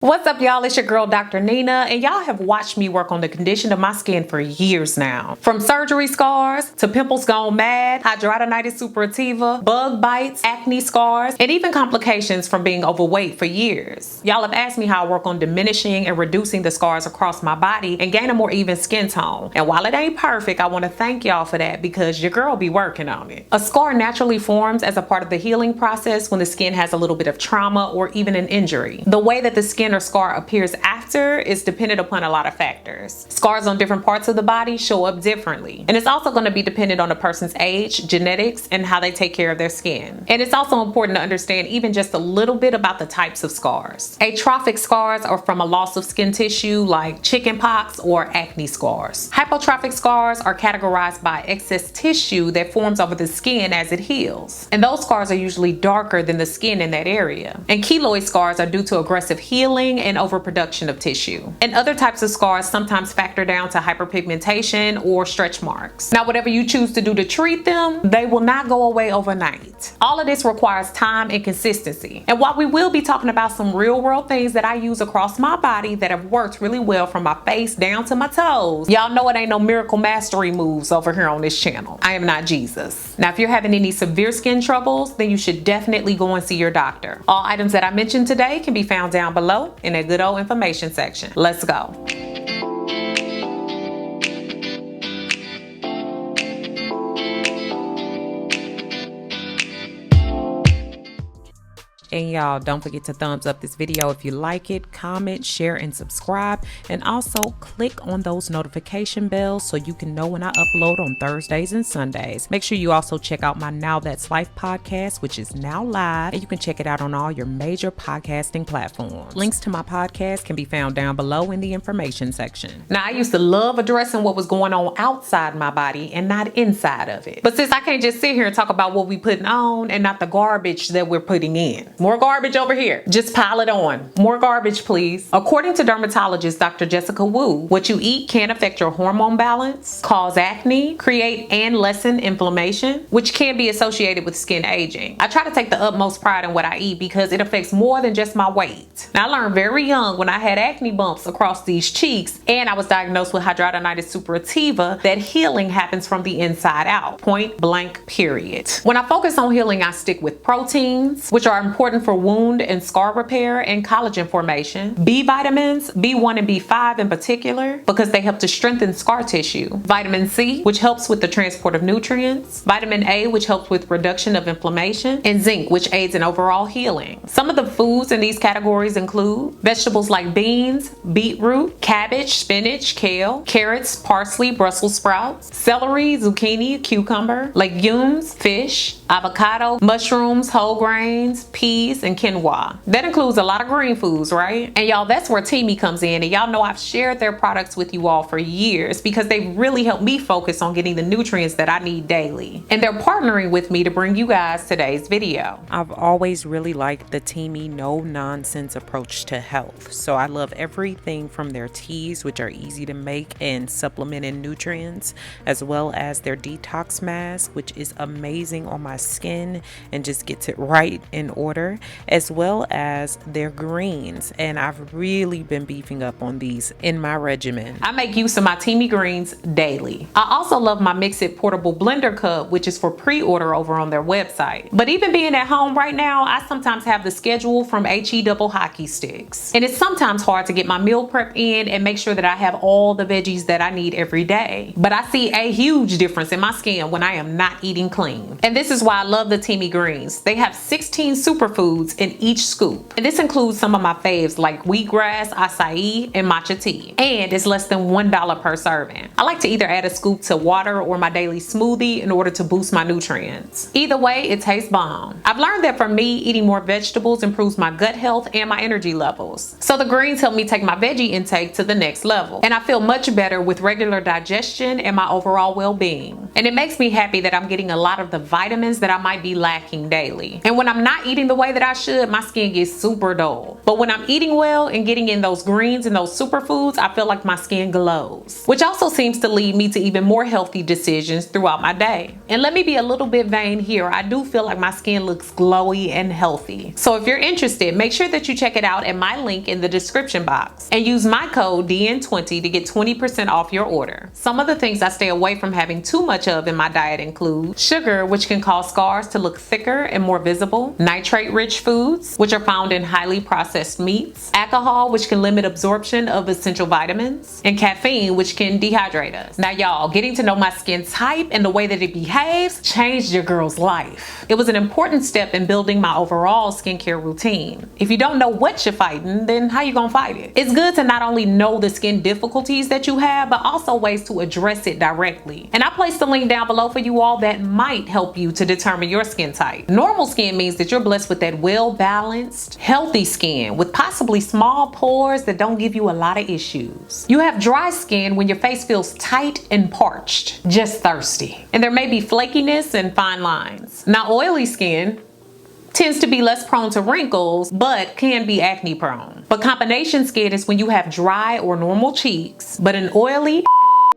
What's up, y'all? It's your girl, Dr. Nina, and y'all have watched me work on the condition of my skin for years now. From surgery scars to pimples gone mad, hidradenitis suppurativa, bug bites, acne scars, and even complications from being overweight for years. Y'all have asked me how I work on diminishing and reducing the scars across my body and gain a more even skin tone. And while it ain't perfect, I want to thank y'all for that because your girl be working on it. A scar naturally forms as a part of the healing process when the skin has a little bit of trauma or even an injury. The way that the skin or scar appears after is dependent upon a lot of factors. Scars on different parts of the body show up differently, and it's also going to be dependent on a person's age, genetics, and how they take care of their skin. And it's also important to understand even just a little bit about the types of scars. Atrophic scars are from a loss of skin tissue like chickenpox or acne scars. Hypertrophic scars are categorized by excess tissue that forms over the skin as it heals, and those scars are usually darker than the skin in that area. And keloid scars are due to aggressive healing and overproduction of tissue. And other types of scars sometimes factor down to hyperpigmentation or stretch marks. Now, whatever you choose to do to treat them, they will not go away overnight. All of this requires time and consistency. And while we will be talking about some real world things that I use across my body that have worked really well from my face down to my toes, y'all know it ain't no miracle mastery moves over here on this channel. I am not Jesus. Now, if you're having any severe skin troubles, then you should definitely go and see your doctor. All items that I mentioned today can be found down below in a good old information section. Let's go. And y'all, don't forget to thumbs up this video if you like it, comment, share, and subscribe. And also click on those notification bells so you can know when I upload on Thursdays and Sundays. Make sure you also check out my Now That's Life podcast, which is now live, and you can check it out on all your major podcasting platforms. Links to my podcast can be found down below in the information section. Now, I used to love addressing what was going on outside my body and not inside of it. But since I can't just sit here and talk about what we putting on and not the garbage that we're putting in. More garbage over here. Just pile it on. More garbage, please. According to dermatologist Dr. Jessica Wu, what you eat can affect your hormone balance, cause acne, create and lessen inflammation, which can be associated with skin aging. I try to take the utmost pride in what I eat because it affects more than just my weight. Now, I learned very young when I had acne bumps across these cheeks and I was diagnosed with hidradenitis suppurativa that healing happens from the inside out. Point blank, period. When I focus on healing, I stick with proteins, which are important for wound and scar repair and collagen formation, B vitamins, B1 and B5 in particular, because they help to strengthen scar tissue, vitamin C, which helps with the transport of nutrients, vitamin A, which helps with reduction of inflammation, and zinc, which aids in overall healing. Some of the foods in these categories include vegetables like beans, beetroot, cabbage, spinach, kale, carrots, parsley, Brussels sprouts, celery, zucchini, cucumber, legumes, fish, avocado, mushrooms, whole grains, peas, and quinoa. That includes a lot of green foods, right? And y'all, that's where Teami comes in, and y'all know I've shared their products with you all for years because they really help me focus on getting the nutrients that I need daily. And they're partnering with me to bring you guys today's video. I've always really liked the Teami no-nonsense approach to health. So I love everything from their teas, which are easy to make and supplement in nutrients, as well as their detox mask, which is amazing on my skin and just gets it right in order, as well as their greens. And I've really been beefing up on these in my regimen. I make use of my Teami greens daily. I also love my Mix It portable blender cup, which is for pre-order over on their website. But even being at home right now, I sometimes have the schedule from HE double hockey sticks. And it's sometimes hard to get my meal prep in and make sure that I have all the veggies that I need every day. But I see a huge difference in my skin when I am not eating clean. And this is why I love the Teami greens. They have 16 superfoods in each scoop. And this includes some of my faves like wheatgrass, acai, and matcha tea. And it's less than $1 per serving. I like to either add a scoop to water or my daily smoothie in order to boost my nutrients. Either way, it tastes bomb. I've learned that for me, eating more vegetables improves my gut health and my energy levels. So the greens help me take my veggie intake to the next level. And I feel much better with regular digestion and my overall well-being. And it makes me happy that I'm getting a lot of the vitamins that I might be lacking daily. And when I'm not eating the way way that I should, my skin gets super dull. But when I'm eating well and getting in those greens and those superfoods, I feel like my skin glows, which also seems to lead me to even more healthy decisions throughout my day. And let me be a little bit vain here. I do feel like my skin looks glowy and healthy. So if you're interested, make sure that you check it out at my link in the description box and use my code DN20 to get 20% off your order. Some of the things I stay away from having too much of in my diet include sugar, which can cause scars to look thicker and more visible, nitrate-rich foods, which are found in highly processed meats, alcohol, which can limit absorption of essential vitamins, and caffeine, which can dehydrate us. Now y'all, getting to know my skin type and the way that it behaves changed your girl's life. It was an important step in building my overall skincare routine. If you don't know what you're fighting, then how you gonna fight it? It's good to not only know the skin difficulties that you have, but also ways to address it directly. And I placed the link down below for you all that might help you to determine your skin type. Normal skin means that you're blessed with that well-balanced, healthy skin with possibly small pores that don't give you a lot of issues. You have dry skin when your face feels tight and parched, just thirsty. And there may be flakiness and fine lines. Now, oily skin tends to be less prone to wrinkles, but can be acne prone. But combination skin is when you have dry or normal cheeks, but an oily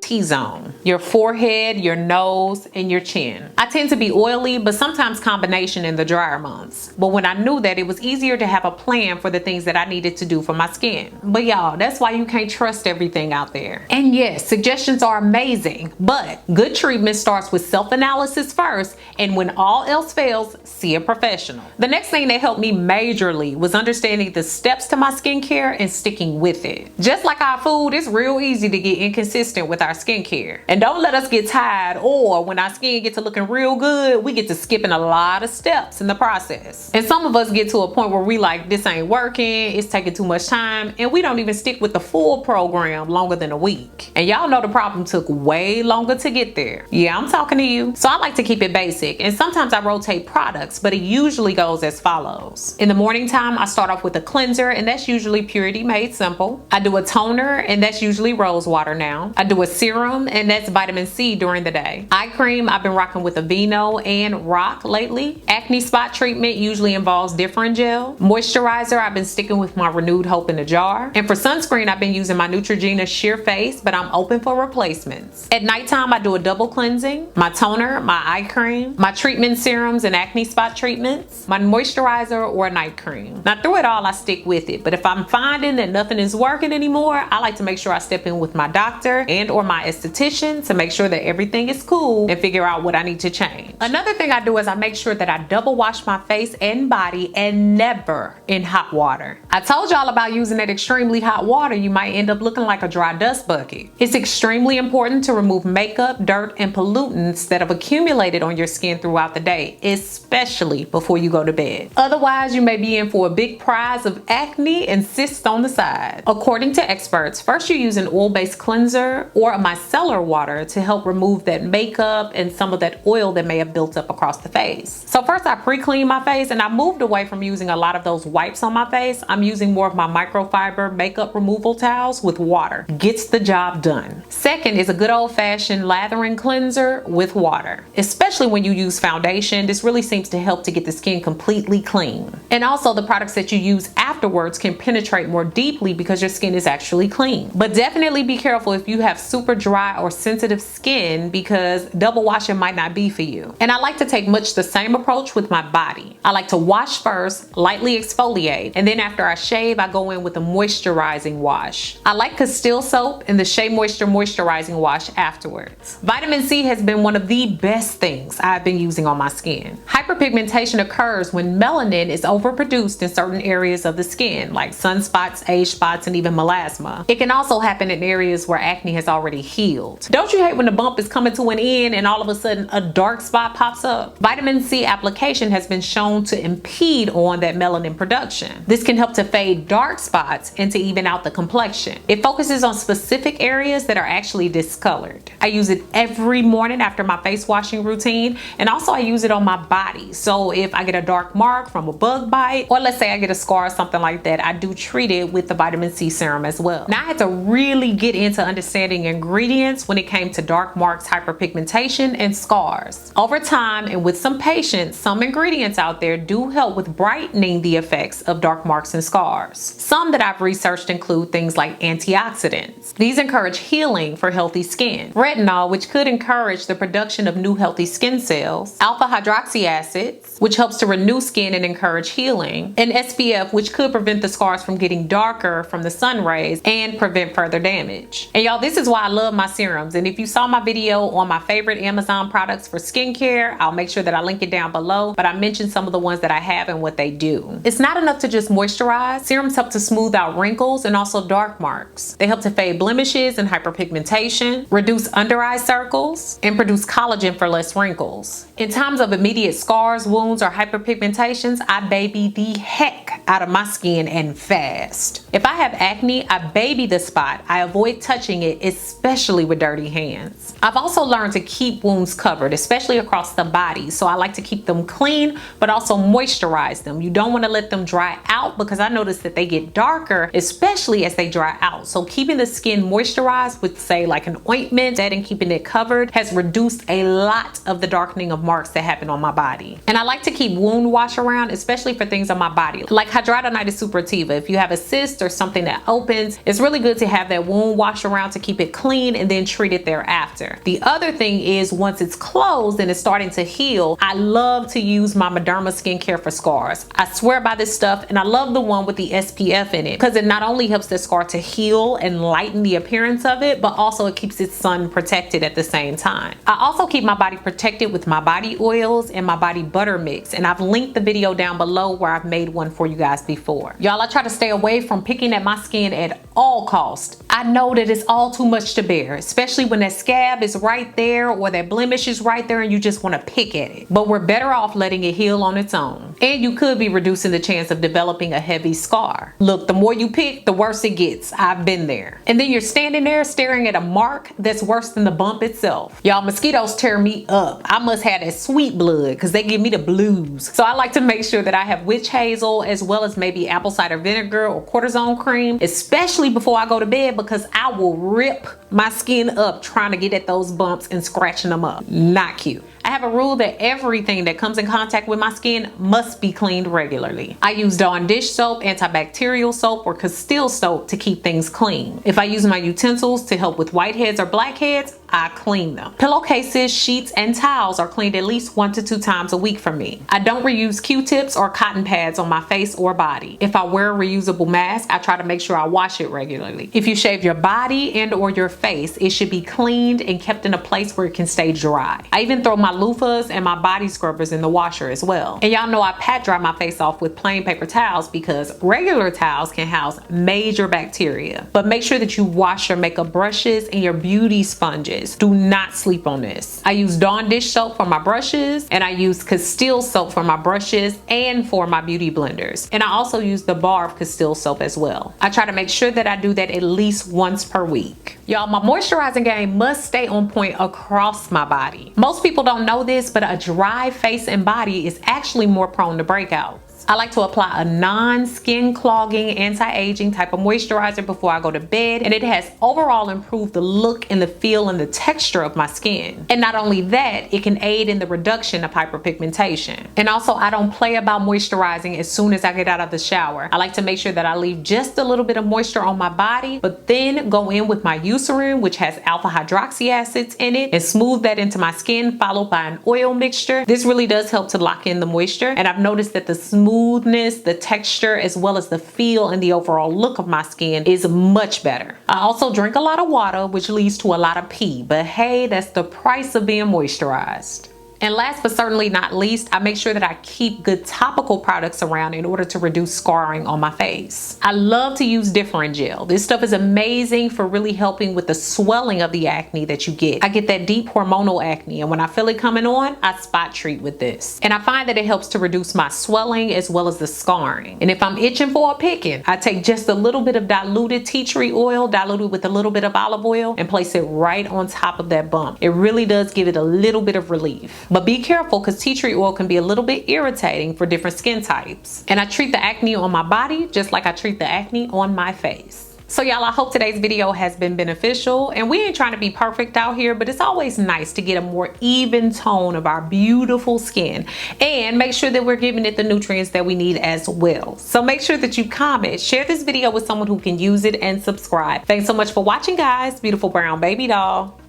T-zone, your forehead, your nose, and your chin. I tend to be oily, but sometimes combination in the drier months. But when I knew that, it was easier to have a plan for the things that I needed to do for my skin. But y'all, that's why you can't trust everything out there. And yes, suggestions are amazing, but good treatment starts with self-analysis first, and when all else fails, see a professional. The next thing that helped me majorly was understanding the steps to my skincare and sticking with it. Just like our food, it's real easy to get inconsistent with our skincare. And don't let us get tired, or when our skin gets to looking real good, we get to skipping a lot of steps in the process. And some of us get to a point where we like, this ain't working, it's taking too much time, and we don't even stick with the full program longer than a week. And y'all know the problem took way longer to get there. Yeah, I'm talking to you. So I like to keep it basic, and sometimes I rotate products, but it usually goes as follows. In the morning time, I start off with a cleanser, and that's usually Purity Made Simple. I do a toner, and that's usually rose water now. I do a serum, and that's vitamin C during the day. Eye cream, I've been rocking with Aveeno and Rock lately. Acne spot treatment usually involves Different Gel. Moisturizer, I've been sticking with my Renewed Hope in a jar. And for sunscreen, I've been using my Neutrogena Sheer Face, but I'm open for replacements. At nighttime, I do a double cleansing, my toner, my eye cream, my treatment serums and acne spot treatments, my moisturizer, or a night cream. Now through it all, I stick with it, but if I'm finding that nothing is working anymore, I like to make sure I step in with my doctor and or my esthetician to make sure that everything is cool and figure out what I need to change. Another thing I do is I make sure that I double wash my face and body, and never in hot water. I told y'all about using that extremely hot water. You might end up looking like a dry dust bucket. It's extremely important to remove makeup, dirt, and pollutants that have accumulated on your skin throughout the day, especially before you go to bed. Otherwise, you may be in for a big prize of acne and cysts on the side. According to experts, first you use an oil-based cleanser or a micellar water to help remove that makeup and some of that oil that may have built up across the face. So first I pre-clean my face, and I moved away from using a lot of those wipes on my face. I'm using more of my microfiber makeup removal towels with water. Gets the job done. Second is a good old-fashioned lathering cleanser with water. Especially when you use foundation, this really seems to help to get the skin completely clean. And also the products that you use afterwards can penetrate more deeply because your skin is actually clean. But definitely be careful if you have super dry or sensitive skin, because double washing might not be for you. And I like to take much the same approach with my body. I like to wash first, lightly exfoliate, and then after I shave, I go in with a moisturizing wash. I like Castile soap and the Shea Moisture moisturizing wash afterwards. Vitamin C has been one of the best things I've been using on my skin. Hyperpigmentation occurs when melanin is overproduced in certain areas of the skin, like sunspots, age spots, and even melasma. It can also happen in areas where acne has already healed. Don't you hate when the bump is coming to an end and all of a sudden a dark spot pops up? Vitamin C application has been shown to impede on that melanin production. This can help to fade dark spots and to even out the complexion. It focuses on specific areas that are actually discolored. I use it every morning after my face washing routine, and also I use it on my body. So if I get a dark mark from a bug bite, or let's say I get a scar or something like that, I do treat it with the vitamin C serum as well. Now I had to really get into understanding ingredients ingredients when it came to dark marks, hyperpigmentation, and scars. Over time and with some patience, some ingredients out there do help with brightening the effects of dark marks and scars. Some that I've researched include things like antioxidants. These encourage healing for healthy skin. Retinol, which could encourage the production of new healthy skin cells. Alpha hydroxy acids, which helps to renew skin and encourage healing. And SPF, which could prevent the scars from getting darker from the sun rays and prevent further damage. And y'all, this is why I love my serums. And if you saw my video on my favorite Amazon products for skincare, I'll make sure that I link it down below, but I mentioned some of the ones that I have and what they do. It's not enough to just moisturize. Serums help to smooth out wrinkles and also dark marks. They help to fade blemishes and hyperpigmentation, reduce under eye circles, and produce collagen for less wrinkles. In times of immediate scars, wounds, or hyperpigmentations, I baby the heck out of my skin and fast. If I have acne, I baby the spot. I avoid touching it, especially with dirty hands. I've also learned to keep wounds covered, especially across the body. So I like to keep them clean, but also moisturize them. You don't want to let them dry out because I noticed that they get darker, especially as they dry out. So keeping the skin moisturized with, say, like an ointment and keeping it covered has reduced a lot of the darkening of marks that happen on my body. And I like to keep wound wash around, especially for things on my body, like hidradenitis suppurativa. If you have a cyst or something that opens, it's really good to have that wound wash around to keep it clean and then treat it thereafter. The other thing is, once it's closed and it's starting to heal, I love to use my Mederma skincare for scars. I swear by this stuff, and I love the one with the SPF in it because it not only helps the scar to heal and lighten the appearance of it, but also it keeps its sun protected at the same time. I also keep my body protected with my body oils and my body butter mix, and I've linked the video down below where I've made one for you guys before. Y'all, I try to stay away from picking at my skin at all costs. I know that it's all too much to bear, especially when that scab is right there or that blemish is right there and you just want to pick at it. But we're better off letting it heal on its own. And you could be reducing the chance of developing a heavy scar. Look, the more you pick, the worse it gets. I've been there. And then you're standing there staring at a mark that's worse than the bump itself. Y'all, mosquitoes tear me up. I must have that sweet blood because they give me the blues. So I like to make sure that I have witch hazel as well as maybe apple cider vinegar or cortisone cream, especially before I go to bed, because I will rip my skin up trying to get at those bumps and scratching them up. Not cute. I have a rule that everything that comes in contact with my skin must be cleaned regularly. I use Dawn dish soap, antibacterial soap, or Castile soap to keep things clean. If I use my utensils to help with whiteheads or blackheads, I clean them. Pillowcases, sheets, and towels are cleaned at least 1 to 2 times a week for me. I don't reuse Q-tips or cotton pads on my face or body. If I wear a reusable mask, I try to make sure I wash it regularly. If you shave your body and or your face, it should be cleaned and kept in a place where it can stay dry. I even throw my loofahs and my body scrubbers in the washer as well. And y'all know I pat dry my face off with plain paper towels because regular towels can house major bacteria. But make sure that you wash your makeup brushes and your beauty sponges. Do not sleep on this. I use Dawn dish soap for my brushes, and I use Castile soap for my brushes and for my beauty blenders. And I also use the bar of Castile soap as well. I try to make sure that I do that at least once per week. Y'all, my moisturizing game must stay on point across my body. Most people don't know this, but a dry face and body is actually more prone to breakouts. I like to apply a non-skin clogging, anti-aging type of moisturizer before I go to bed, and it has overall improved the look and the feel and the texture of my skin. And not only that, it can aid in the reduction of hyperpigmentation. And also, I don't play about moisturizing as soon as I get out of the shower. I like to make sure that I leave just a little bit of moisture on my body, but then go in with my Eucerin, which has alpha hydroxy acids in it, and smooth that into my skin, followed by an oil mixture. This really does help to lock in the moisture, and I've noticed that the smoothness, the texture, as well as the feel and the overall look of my skin is much better. I also drink a lot of water, which leads to a lot of pee, but hey, that's the price of being moisturized. And last but certainly not least, I make sure that I keep good topical products around in order to reduce scarring on my face. I love to use Different Gel. This stuff is amazing for really helping with the swelling of the acne that you get. I get that deep hormonal acne, and when I feel it coming on, I spot treat with this. And I find that it helps to reduce my swelling as well as the scarring. And if I'm itching for a picking, I take just a little bit of diluted tea tree oil, diluted with a little bit of olive oil, and place it right on top of that bump. It really does give it a little bit of relief. But be careful, because tea tree oil can be a little bit irritating for different skin types. And I treat the acne on my body just like I treat the acne on my face. So y'all, I hope today's video has been beneficial, and we ain't trying to be perfect out here, but it's always nice to get a more even tone of our beautiful skin and make sure that we're giving it the nutrients that we need as well. So make sure that you comment, share this video with someone who can use it, and subscribe. Thanks so much for watching, guys. Beautiful brown baby doll.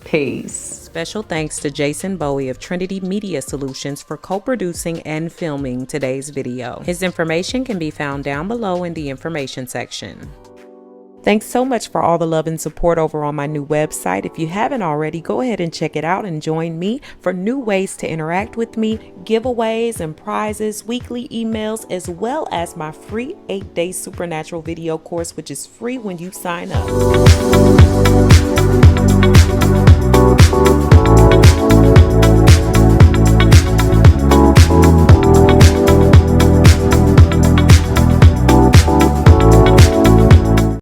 Peace. Special thanks to Jason Bowie of Trinity Media Solutions for co-producing and filming today's video. His information can be found down below in the information section. Thanks so much for all the love and support over on my new website. If you haven't already, go ahead and check it out and join me for new ways to interact with me, giveaways and prizes, weekly emails, as well as my free 8-day supernatural video course, which is free when you sign up.